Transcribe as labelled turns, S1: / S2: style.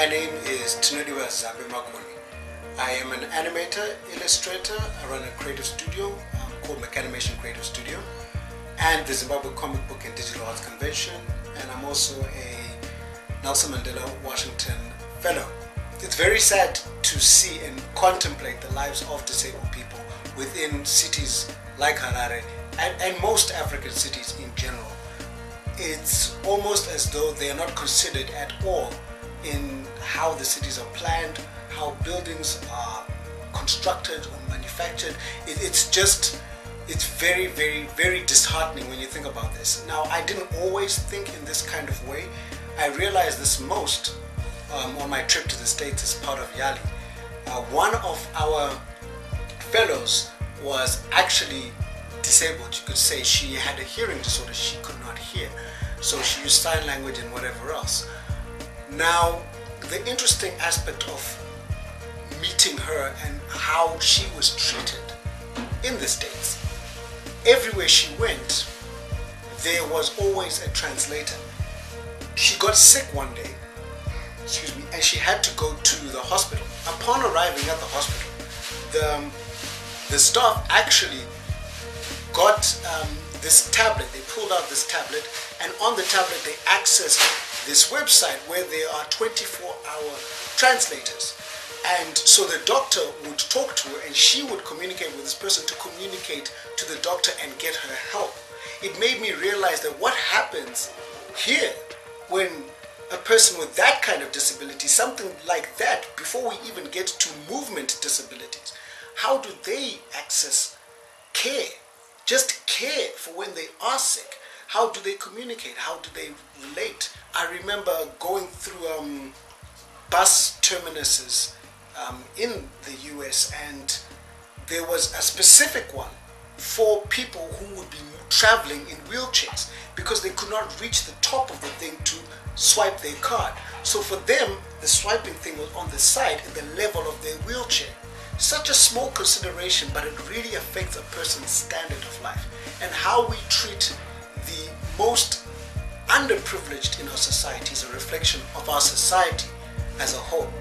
S1: My name is Tinodiwa Makoni. I am an animator, illustrator. I run a creative studio called Animation Creative Studio and the Zimbabwe Comic Book and Digital Arts Convention, and I'm also a Nelson Mandela Washington Fellow. It's very sad to see and contemplate the lives of disabled people within cities like Harare and most African cities in general. It's almost as though they are not considered at all in how the cities are planned, how buildings are constructed or manufactured. It's very, very, very disheartening when you think about this. Now, I didn't always think in this kind of way. I realized this most on my trip to the States as part of YALI. One of our fellows was actually disabled, you could say. She had a hearing disorder, she could not hear. So she used sign language and whatever else. Now, the interesting aspect of meeting her and how she was treated in the States, everywhere she went, there was always a translator. She got sick one day, and she had to go to the hospital. Upon arriving at the hospital, the staff actually got this tablet. They pulled out this tablet, and on the tablet they accessed this website where there are 24-hour translators. And so the doctor would talk to her and she would communicate with this person to communicate to the doctor and get her help. It made me realize that what happens here when a person with that kind of disability, something like that, before we even get to movement disabilities, how do they access care? Just care for when they are sick. How do they communicate? How do they relate? I remember going through bus terminuses in the US, and there was a specific one for people who would be traveling in wheelchairs because they could not reach the top of the thing to swipe their card. So for them, the swiping thing was on the side at the level of their wheelchair. Such a small consideration, but it really affects a person's standard of life. And how we treat the most underprivileged in our society is a reflection of our society as a whole.